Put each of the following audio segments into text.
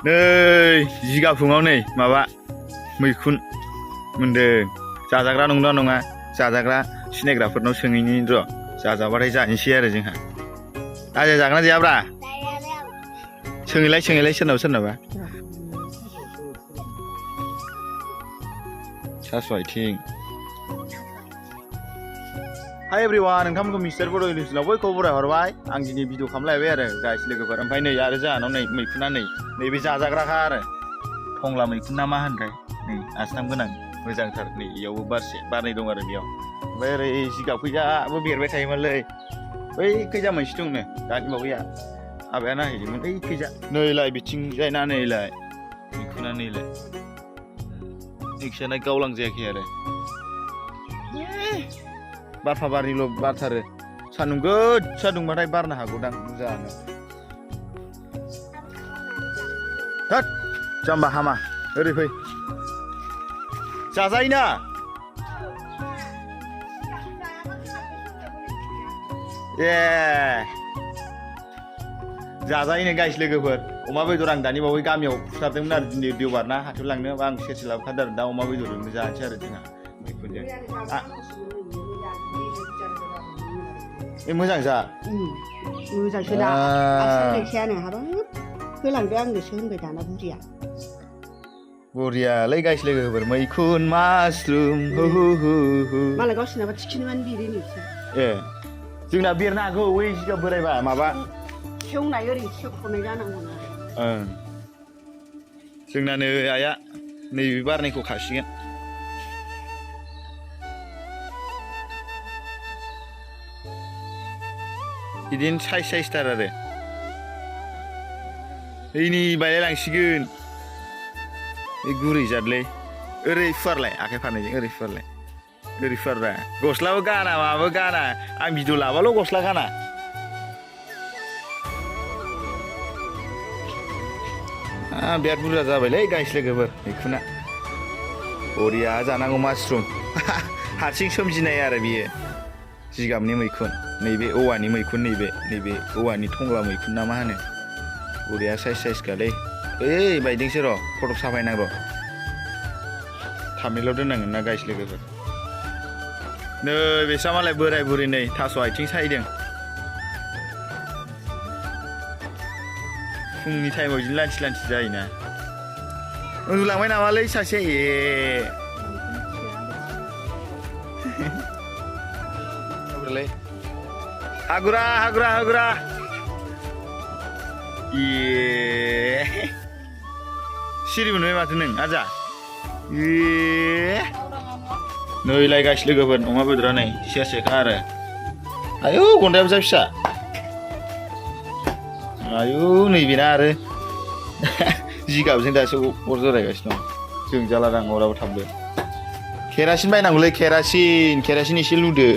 नै जिगाब फुङाव नै माबा मैखुन मोनदों जाजाग्रा नंगौना नङा जाजाग्रा सिनायग्राफोरनाव सोंहैनि र' जाजाबाथाय जानोसै आरो जोंहा आजा जागोना जायाब्रा सोंहैलाय सोरनाबा थास' आथिं हाय एभ्रिवान नोंथांमोनखौ मिस्टार बड' इलिउसनाव बयखौबो बरायहरबाय आं दिनै भिडिअ खालामलायबाय आरो गाइस लोगोफोर ओमफ्राय नै आरो जोंहानाव नै मैखुना नैबे जाजाग्राखा आरो टंला मैखुन ना मा होनथाय नै आस्थाम गोनां मोजांथार नै इयावबो बारनै दं आरो बेयाव ओमफ्राय ओरै जिगाब खैजाबो बेरबाय थायोमोनलै बै खैजा मोनसे दंनो दानि बावैया आबाया नायहैदोंमोन बै खैजा नैलाय बिथिंजायना नैलाय मैखुना नैलाय नैखिजाना गावलांजायाखै आरो बारफा बारिल' बारथारो सान्दुं गोसा दुंबाथाय बारनो हागौदां बुरजानो होद जाम्बा हामा ओरै फै जाजायोना ए जाजायोनो गाइस लोगोफोर अमा बेदर आं दानि बावै गामियाव फुथारदोंमोन आरो दिनै देवबार ना हाथायाव लांनो आं सेरसे लाबोखादों आरो दा अमा बेदरजोंनो जानोसै आरो जोंहा मैखुनजों मोजां जा मोजांसो दा सोंनायसैयानो हाबाब होलांदो आंनोसो होनबाय दाना बुरिया बरियालै गाइस लोगोफोर मैखुन मासरुम मालाय गावसिनाबा थिखिनिबानो बेरो नोंसोर ए जोंना बेरनो हागौ बै जिगाब बोरायबा माबा सेवनाय ओरै सेवख'नाय जानांगौ ओं जोंना नै आइया नैबे बारनायखौ खासिगोन बिदिनो साइजथार आरो ओइनै बायलाय लांसिगोन बे गुरै जादलै ओरै फुवारलाय आखाइ फारनैजों ओरै फुवारब्रा गस्लाबो गाना माबो गाना आं भिडिअ लाबाल' गस्ला गाना बिराद बुरजा जाबायलै गाइस लोगोफोर मैखुना बरिया जानांगौ मासरुम हारसिं सोमजिनाय आरो बियो जिगाबनि मैखुन नैबे औवानि मैखुन नैबे औवानि थंग्ला मैखुन ना मा होनो बरिया साइज गालै ओइ बायदोंसो र' फट' साफायनां र' थामैल' दोननांगोन ना गाइस लोगोफोर नै बेसा मालाय बोराय बुरै नै थास' आथिं सायदों फुंनि टाइमाव बिदिनो लान्थि जायोना उन्दुलांबाय नामालै सासे ए हागुरा ए सिरि मोनबाय माथो नों आजा ए नैलाय गाइस लोगोफोर अमा बेदरा नै सेरसेखा आरो आयौ गन्दायाबो जा फिसा आयु नैबेना आरो जिगाबजों दासो अर जरायगासिनो दं जों जालादां अराबो थाबदो केरासिन बायनांगौलै केरासिन एसे लुदो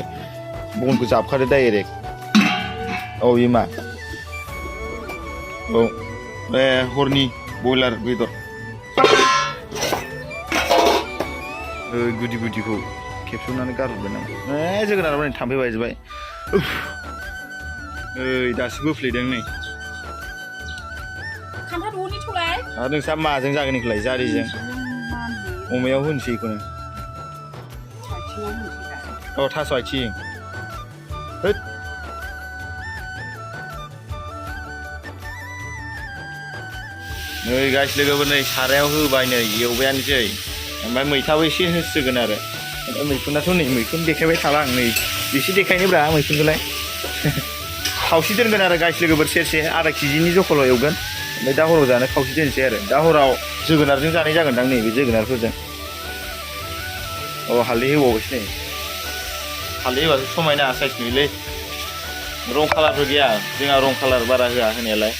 बनखौ जाबखादो डाइरेक्ट औ बे मा औ ए हरनि बयलार बेदर गुदिखौ खेबस'नानै गारहरबाय नांगौ जोगोनाराबो नै थाम्फै बायजोब्बाय ओइ दासो बोफ्लेदों नै आरो नोंस्रा माजों जागोन बेखौलाय जारिजों अमायाव होनोसै बेखौनो औ थास' आथिं होद नै गाइस लोगोफोर नै सारायाव होबाय नै एवबायानोसै ओमफ्राय मैथाबो एसे होसिगोन आरो मैखुनाथ' नै मैखुन देखायबाय थाला आं नै एसे देखायनोब्रा मैखुनखौलाय खावसे दोनगोन आरो गाइस लोगोफोर सेरसे आधा केजिनि जखल' एवगोन ओमफ्राय दा हराव जानो खावसे दोनसै आरो दा हराव जोगोनारजों जानाय जागोनदां नैबे जोगोनारफोरजों अ हालदै होबावबायसो नै हालदै होबासो समायना साइज नुयोलै रं कालारबो गैया जोंहा रं कालार बारा होआ होनायालाय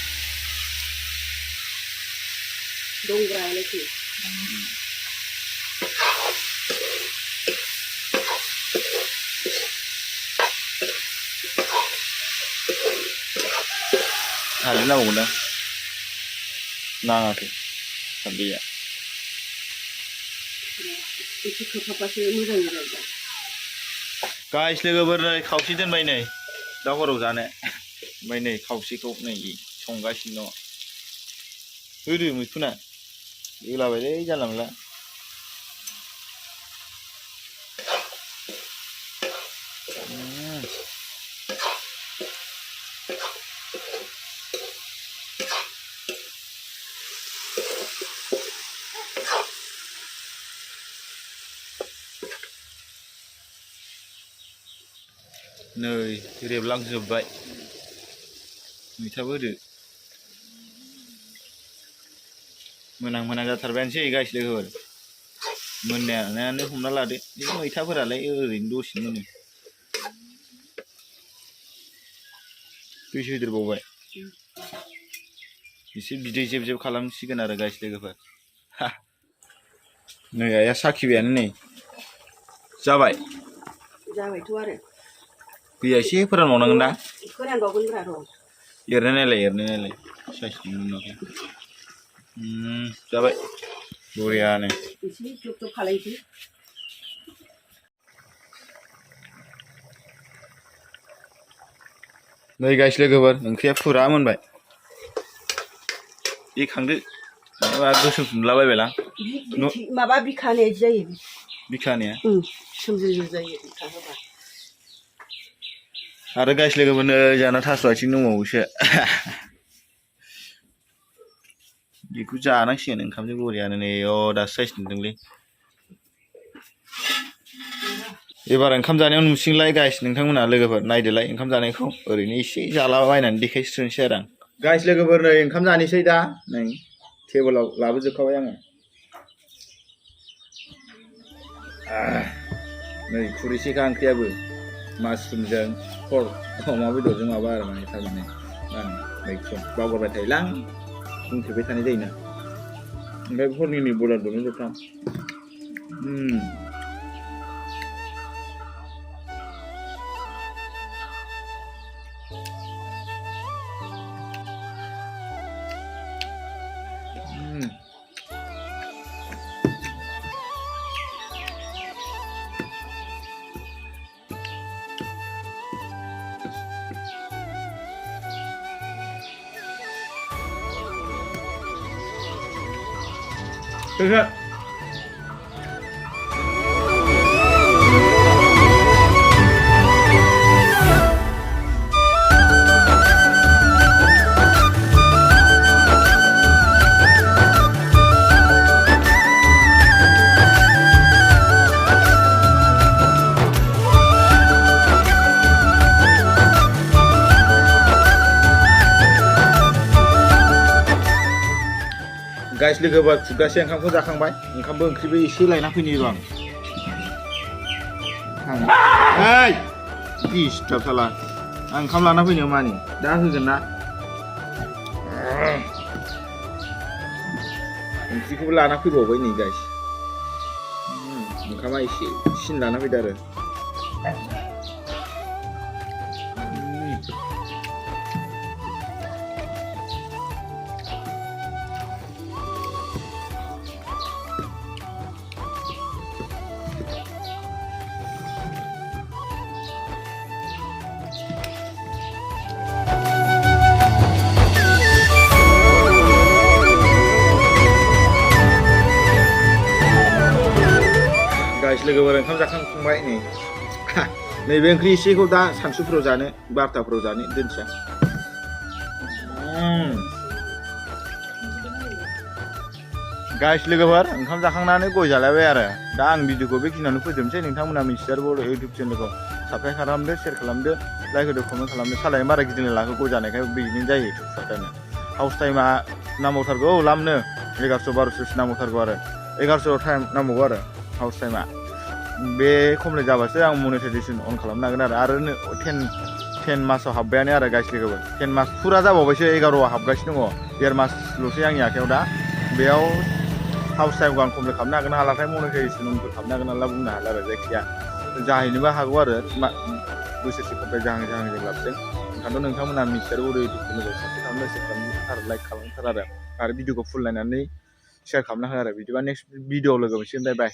हालदै नांबावगोन ना नाङाखै हालदैया गाइस लोगोफोर नै खावसे दोनबाय नै दा हराव जानो ओमफ्राय नै खावसेखौ नै संगासिनो दं होदो मैखुना होलाबायलै जानला मोनला नै रेबलांजोब्बाय मैथाबो होदो मोनां जाथारबायानोसै गाइस लोगोफोर मोननायानो हमना लादो बे मैथाफोरालाय ओरैनो दसेनो मोनो दैसो होदेरबावबाय एसे बिदै जेब जेब खालामसिगोन आरो गाइस लोगोफोर नै आइया साखिबायानो नै जाबाय जाबायथ' आरो दैया एसे फोरानबावनांगोन ना फोरानबावगोन ब्रा र' एरनाय नायलाय साइस नुवाखै जाबाय बरियानो एसे जब जब खालायनोसै नै गाइस लोगोफोर ओंख्रिया फुरा मोनबाय खांदो माबा गोसोम नुलाबायबायलां माबा बिखानाय जायो बिखानाया सोमजोजो जायो बिखा होबा आरो गाइस लोगोफोरनो जाना थास' आथिं दंबावोसो बेखौ जानांसिगोन ओंखामजों बरियानो नै दासो साइस नुदोंलै एबार ओंखाम जानायाव नुसिगोनलाय गाइस नोंथांमोना लोगोफोर नायदोलाय ओंखाम जानायखौ ओरैनो एसे जालाबायनानै देखायस्रोनोसै आरो आं गाइस लोगोफोर नै ओंखाम जानोसै दा नै टेबोलाव लाबोजोबखाबाय आङो नै खुरैसेखा ओंख्रियाबो मासरुमजों अमा बेदरजों माबा आरो माने थारमाने मैखुन बावगारबाय थायोलां बुंफेरबाय थानाय जायोना ओमफ्राय हरनि बयलार दंनो जोबथाम Được Guys, लोगोफोर खुगासे ओंखामखौ जाखांबाय ओंखामबो ओंख्रिबो एसे लायना फैनि र' आं दिसटार्ब साला आं ओंखाम लाना फैनो मानि दा होगोन ना ओंख्रिखौबो लाना फैबावबाय नै गाइस ओंखामा एसे सिन लाना फैदो आरो लोगोफोर ओंखाम जाखांबाय नै नैबे ओंख्रि एसेखौ दा सानसुफोराव जानो 12टाफोराव जानो दोनसै गाइस लोगोफोर ओंखाम जाखांनानै गय जालायबाय आरो दा आं भिडिअखौ बेखिनियावनो फोजोबनोसै नोंथांमोना मिथिसारबड' इउटिउब चेनेलखौ साबस्क्राइब खालामदो शेयार खालामदो लाइक होदो कमेन्ट खालामदो सालायनो बारा गिदिंनो लाखो गय जानायखाय बिदिनो जायो थुबथानो हाउस टाइमा नांबावथारगौ लामनो 11:00-12:00 नांबावथारगौ आरो 11:00 टाइम नांबावगौ आरो हाउस टाइमा बे कमप्लिट जाबासो आं मनेटाइजेसन अन खालामनो हागोन आरो 10 मासाव हाबबायानो आरो गाइस लोगोफोर 10 मास फुरा जाबावबायसो 11आव हाबगासिनो दङ 1.5 मासल'सै आंनि आखायाव दा बेयाव हाउस टाइमखौ आं कमप्लिट खालामनो हागोन हालाथाय मनेटाइजेसन अनफोर खालामनो हागोन हाला बुंनो हाला आरो जायखिया जाहैनोबो हागौ आरो बोसोरसे कमप्लिट जाहां जों लाबोदों ओंखायनोथ' नोंथांमोना मिथिसारबड' इउटिउब चेनेलखौ साबस्क्राइब खालामनो शेयार खालामनो लाइक खालामथार आरो भिडिअखौ फुल नायनानै शेयार खालामना हो आरो बिदिबा नेक्स्ट भिडिअ लोगो मोनसिगोन बाय